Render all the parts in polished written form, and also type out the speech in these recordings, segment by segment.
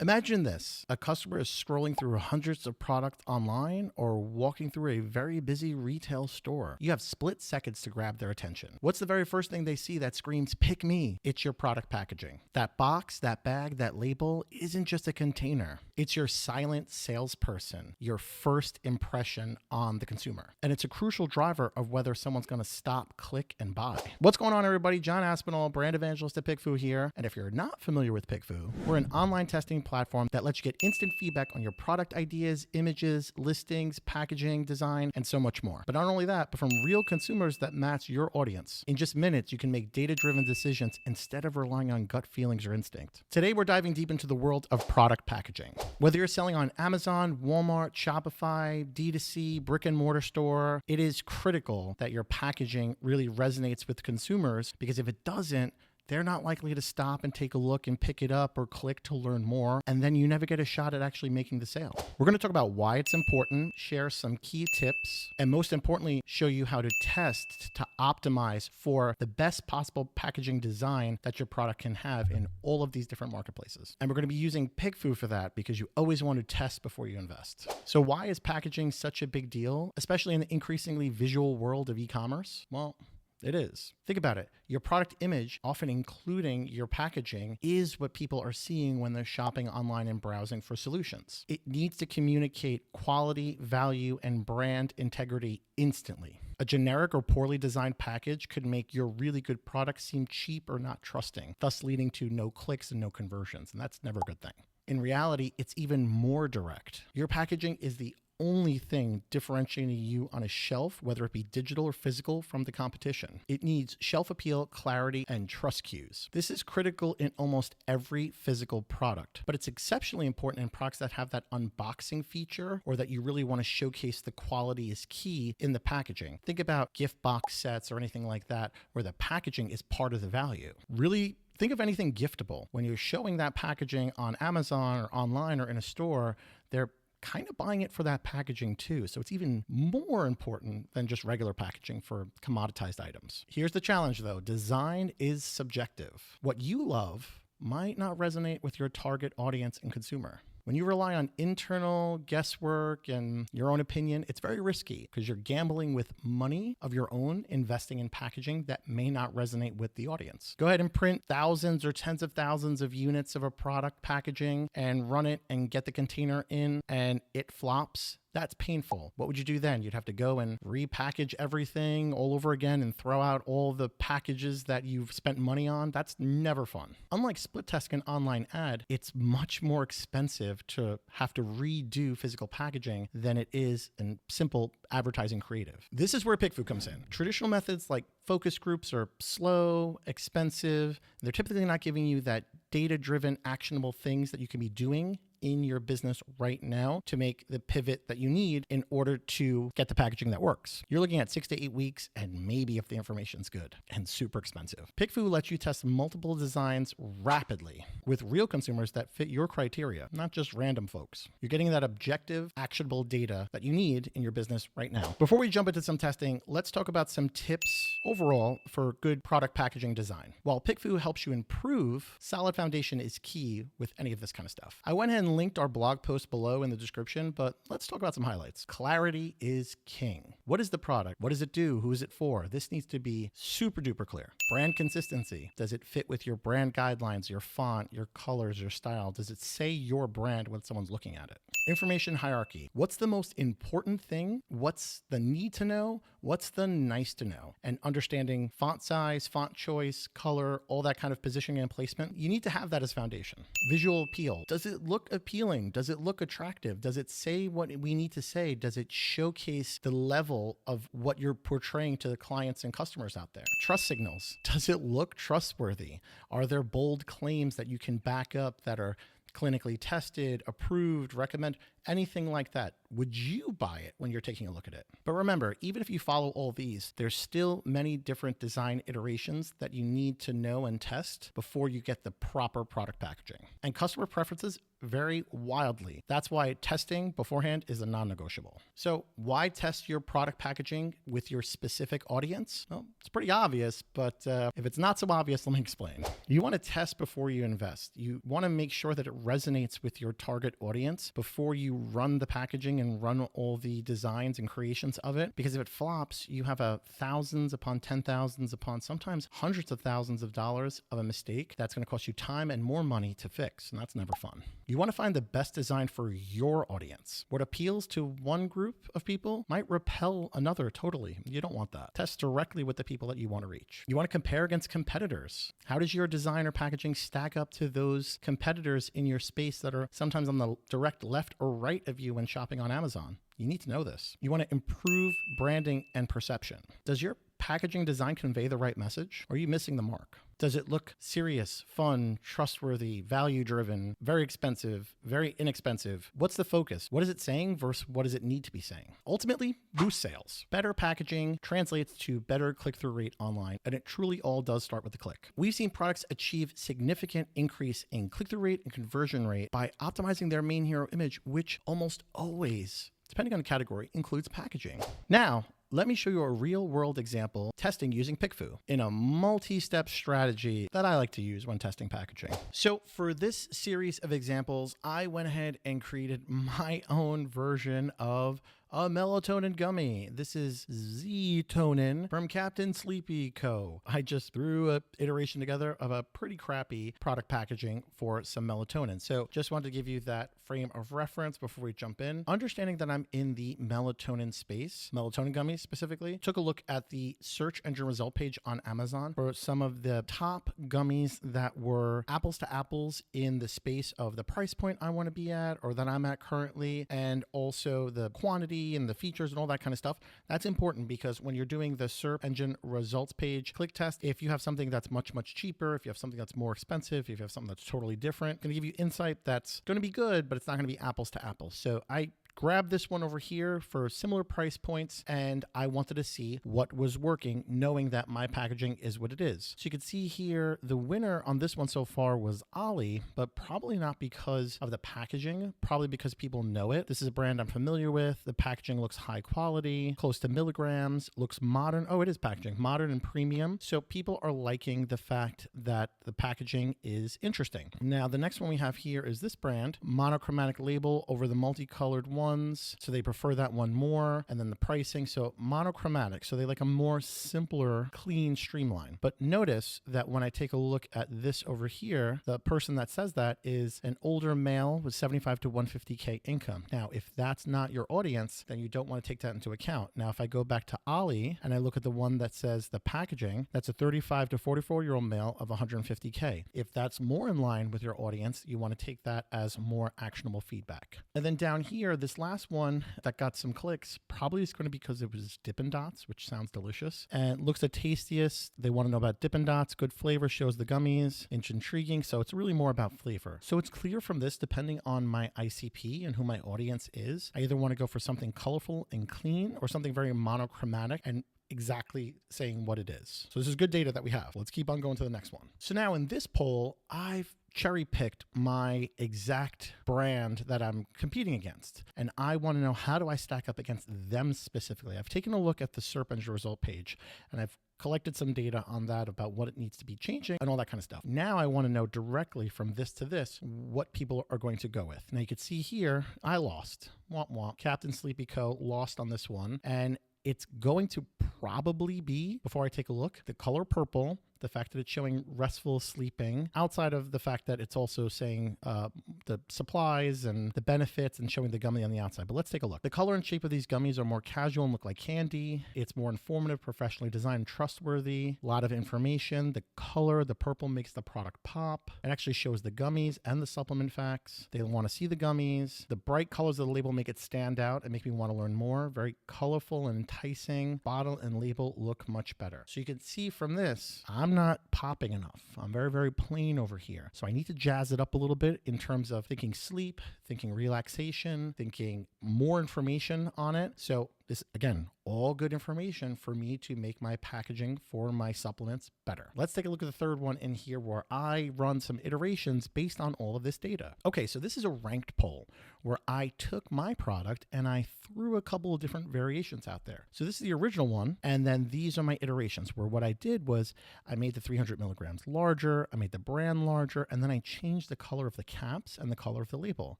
Imagine this. A customer is scrolling through hundreds of products online or walking through a very busy retail store. You have split seconds to grab their attention. What's the very first thing they see that screams, "Pick me"? It's your product packaging. That box, that bag, that label isn't just a container. It's your silent salesperson, your first impression on the consumer. And it's a crucial driver of whether someone's going to stop, click, and buy. What's going on, everybody? John Aspinall, brand evangelist at PickFu here. And if you're not familiar with PickFu, we're an online testing platform that lets you get instant feedback on your product ideas, images, listings, packaging, design, and so much more. But not only that, but from real consumers that match your audience. In just minutes, you can make data-driven decisions instead of relying on gut feelings or instinct. Today, we're diving deep into the world of product packaging. Whether you're selling on Amazon, Walmart, Shopify, D2C, brick and mortar store, it is critical that your packaging really resonates with consumers, because if it doesn't, they're not likely to stop and take a look and pick it up or click to learn more, and then you never get a shot at actually making the sale. We're going to talk about why it's important, share some key tips, and most importantly, show you how to test to optimize for the best possible packaging design that your product can have in all of these different marketplaces. And we're going to be using PickFu for that, because you always want to test before you invest. So why is packaging such a big deal, especially in the increasingly visual world of e-commerce? Well, it is. Think about it. Your product image, often including your packaging, is what people are seeing when they're shopping online and browsing for solutions. It needs to communicate quality, value, and brand integrity instantly. A generic or poorly designed package could make your really good product seem cheap or not trusting, thus leading to no clicks and no conversions, and that's never a good thing. In reality, it's even more direct. Your packaging is the only thing differentiating you on a shelf, whether it be digital or physical, from the competition. It needs shelf appeal, clarity, and trust cues. This is critical in almost every physical product, but it's exceptionally important in products that have that unboxing feature, or that you really want to showcase the quality is key in the packaging. Think about gift box sets or anything like that, where the packaging is part of the value. Really think of anything giftable. When you're showing that packaging on Amazon or online or in a store, they're kind of buying it for that packaging too. So it's even more important than just regular packaging for commoditized items. Here's the challenge though. Design is subjective. What you love might not resonate with your target audience and consumer. When you rely on internal guesswork and your own opinion, it's very risky, because you're gambling with money of your own, investing in packaging that may not resonate with the audience. Go ahead and print thousands or tens of thousands of units of a product packaging and run it and get the container in, and it flops. That's painful. What would you do then? You'd have to go and repackage everything all over again and throw out all the packages that you've spent money on. That's never fun. Unlike split testing an online ad, it's much more expensive to have to redo physical packaging than it is in simple advertising creative. This is where PickFu comes in. Traditional methods like focus groups are slow, expensive. They're typically not giving you that data-driven, actionable things that you can be doing in your business right now to make the pivot that you need in order to get the packaging that works. You're looking at 6 to 8 weeks, and maybe if the information's good, and super expensive. PickFu lets you test multiple designs rapidly with real consumers that fit your criteria, not just random folks. You're getting that objective, actionable data that you need in your business right now. Before we jump into some testing, let's talk about some tips overall for good product packaging design. While PickFu helps you improve, solid foundation is key with any of this kind of stuff. I went ahead and linked our blog post below in the description, but let's talk about some highlights. Clarity is king. What is the product? What does it do? Who is it for? This needs to be super duper clear. Brand consistency. Does it fit with your brand guidelines, your font, your colors, your style? Does it say your brand when someone's looking at it? Information hierarchy. What's the most important thing? What's the need to know? What's the nice to know? And understanding font size, font choice, color, all that kind of positioning and placement. You need to have that as foundation. Visual appeal. Does it look appealing? Does it look attractive? Does it say what we need to say? Does it showcase the level of what you're portraying to the clients and customers out there? Trust signals. Does it look trustworthy? Are there bold claims that you can back up that are clinically tested, approved, recommend, anything like that? Would you buy it when you're taking a look at it? But remember, even if you follow all these, there's still many different design iterations that you need to know and test before you get the proper product packaging. And customer preferences very wildly. That's why testing beforehand is a non-negotiable. So why test your product packaging with your specific audience? Well, it's pretty obvious, but if it's not so obvious, let me explain. You want to test before you invest. You want to make sure that it resonates with your target audience before you run the packaging and run all the designs and creations of it. Because if it flops, you have thousands upon 10,000s upon sometimes hundreds of thousands of dollars of a mistake that's going to cost you time and more money to fix, and that's never fun. You want to find the best design for your audience. What appeals to one group of people might repel another totally. You don't want that. Test directly with the people that you want to reach. You want to compare against competitors. How does your design or packaging stack up to those competitors in your space that are sometimes on the direct left or right of you when shopping on Amazon? You need to know this. You want to improve branding and perception. Does your packaging design convey the right message? Or are you missing the mark? Does it look serious, fun, trustworthy, value-driven, very expensive, very inexpensive? What's the focus? What is it saying versus what does it need to be saying? Ultimately, boost sales. Better packaging translates to better click-through rate online, and it truly all does start with the click. We've seen products achieve significant increase in click-through rate and conversion rate by optimizing their main hero image, which almost always, depending on the category, includes packaging. Now, let me show you a real-world example testing using PickFu in a multi-step strategy that I like to use when testing packaging. So for this series of examples, I went ahead and created my own version of a melatonin gummy. This is Z-Tonin from Captain Sleepy Co. I just threw an iteration together of a pretty crappy product packaging for some melatonin. So just wanted to give you that frame of reference before we jump in. Understanding that I'm in the melatonin space, melatonin gummies specifically, took a look at the search engine result page on Amazon for some of the top gummies that were apples to apples in the space of the price point I want to be at or that I'm at currently, and also the quantity and the features and all that kind of stuff. That's important because when you're doing the search engine results page click test, if you have something that's much, much cheaper, if you have something that's more expensive, if you have something that's totally different, going to give you insight that's going to be good, but it's not going to be apples to apples. So I grabbed this one over here for similar price points, and I wanted to see what was working, knowing that my packaging is what it is. So you can see here, the winner on this one so far was Ollie, but probably not because of the packaging, probably because people know it. This is a brand I'm familiar with. The packaging looks high quality, close to milligrams, looks modern. Oh, it is packaging, modern and premium. So people are liking the fact that the packaging is interesting. Now, the next one we have here is this brand, monochromatic label over the multicolored ones. So they prefer that one more. And then the pricing, so monochromatic. So they like a more simpler, clean streamline. But notice that when I take a look at this over here, the person that says that is an older male with 75 to 150K income. Now, if that's not your audience, then you don't want to take that into account. Now, if I go back to Ollie and I look at the one that says the packaging, that's a 35 to 44-year-old male of 150K. If that's more in line with your audience, you want to take that as more actionable feedback. And then down here, this last one that got some clicks probably is going to be because it was Dippin' Dots, which sounds delicious and looks the tastiest. They want to know about Dippin' Dots. Good flavor, shows the gummies. It's intriguing. So it's really more about flavor. So it's clear from this, depending on my ICP and who my audience is, I either want to go for something colorful and clean or something very monochromatic and exactly saying what it is. So this is good data that we have. Let's keep on going to the next one. So now in this poll, I've cherry-picked my exact brand that I'm competing against. And I want to know, how do I stack up against them specifically? I've taken a look at the search engine result page and I've collected some data on that about what it needs to be changing and all that kind of stuff. Now I want to know directly from this to this what people are going to go with. Now you can see here, I lost. Womp womp. Captain Sleepy Co. lost on this one. And it's going to probably be, before I take a look, the color purple, the fact that it's showing restful sleeping, outside of the fact that it's also saying the supplies and the benefits and showing the gummy on the outside. But let's take a look. The color and shape of these gummies are more casual and look like candy. It's more informative, professionally designed, trustworthy, a lot of information. The color, the purple, makes the product pop. It actually shows the gummies and the supplement facts. They want to see the gummies. The bright colors of the label make it stand out and make me want to learn more. Very colorful and enticing. Bottle and label look much better. So you can see from this, I'm not popping enough. I'm very, very plain over here. So I need to jazz it up a little bit in terms of thinking sleep, thinking relaxation, thinking more information on it. So This, again, all good information for me to make my packaging for my supplements better. Let's take a look at the third one in here where I run some iterations based on all of this data. Okay, so this is a ranked poll where I took my product and I threw a couple of different variations out there. So this is the original one, and then these are my iterations where what I did was I made the 300 milligrams larger, I made the brand larger, and then I changed the color of the caps and the color of the label.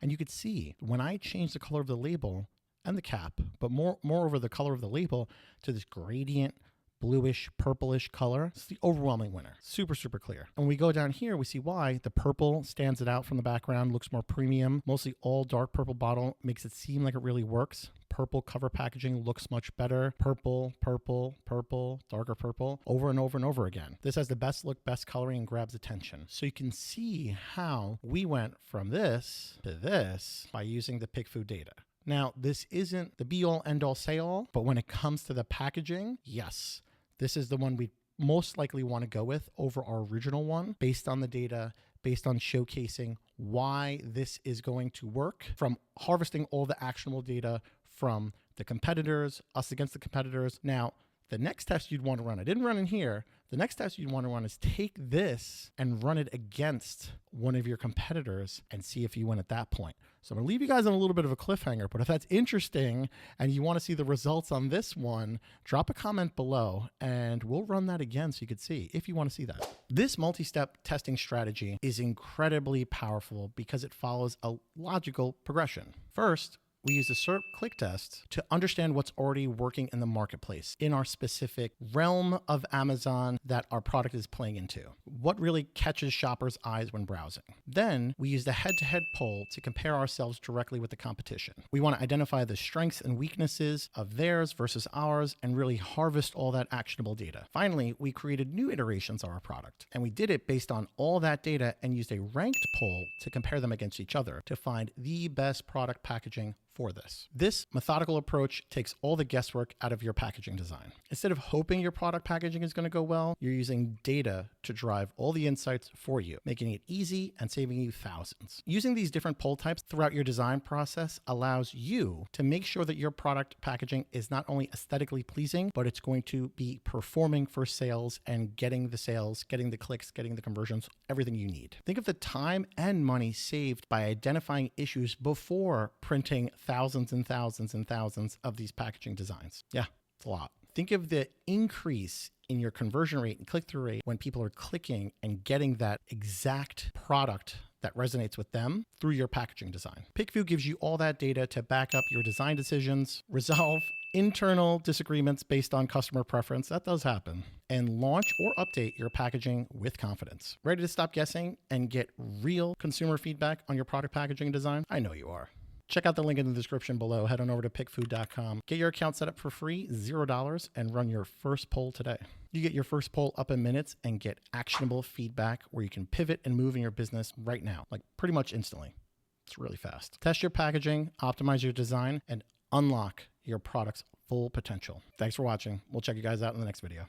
And you could see when I changed the color of the label and the cap, but moreover the color of the label to this gradient bluish purplish color, it's the overwhelming winner. Super, super clear. And when we go down here, we see why the purple stands it out from the background, looks more premium. Mostly all dark purple bottle makes it seem like it really works. Purple cover packaging looks much better. Purple, purple, purple, darker purple, over and over and over again. This has the best look, best coloring, and grabs attention. So you can see how we went from this to this by using the PickFu data. Now, this isn't the be-all, end-all, say-all, but when it comes to the packaging, yes, this is the one we most likely want to go with over our original one based on the data, based on showcasing why this is going to work, from harvesting all the actionable data from the competitors, us against the competitors. Now, the next test you'd want to run, I didn't run in here, the next test you'd want to run is take this and run it against one of your competitors and see if you win at that point. So I'm going to leave you guys on a little bit of a cliffhanger, but if that's interesting and you want to see the results on this one, drop a comment below and we'll run that again so you could see if you want to see that. This multi-step testing strategy is incredibly powerful because it follows a logical progression. First, we use a SERP click test to understand what's already working in the marketplace in our specific realm of Amazon that our product is playing into. What really catches shoppers' eyes when browsing. Then we use the head-to-head poll to compare ourselves directly with the competition. We want to identify the strengths and weaknesses of theirs versus ours and really harvest all that actionable data. Finally, we created new iterations of our product, and we did it based on all that data and used a ranked poll to compare them against each other to find the best product packaging for this. This methodical approach takes all the guesswork out of your packaging design. Instead of hoping your product packaging is going to go well, you're using data to drive all the insights for you, making it easy and saving you thousands. Using these different poll types throughout your design process allows you to make sure that your product packaging is not only aesthetically pleasing, but it's going to be performing for sales and getting the sales, getting the clicks, getting the conversions, everything you need. Think of the time and money saved by identifying issues before printing thousands and thousands and thousands of these packaging designs. Yeah, it's a lot. Think of the increase in your conversion rate and click-through rate when people are clicking and getting that exact product that resonates with them through your packaging design. PickFu gives you all that data to back up your design decisions, resolve internal disagreements based on customer preference, that does happen, and launch or update your packaging with confidence. Ready to stop guessing and get real consumer feedback on your product packaging design? I know you are. Check out the link in the description below. Head on over to pickfu.com. Get your account set up for free, $0, and run your first poll today. You get your first poll up in minutes and get actionable feedback where you can pivot and move in your business right now, like pretty much instantly. It's really fast. Test your packaging, optimize your design, and unlock your product's full potential. Thanks for watching. We'll check you guys out in the next video.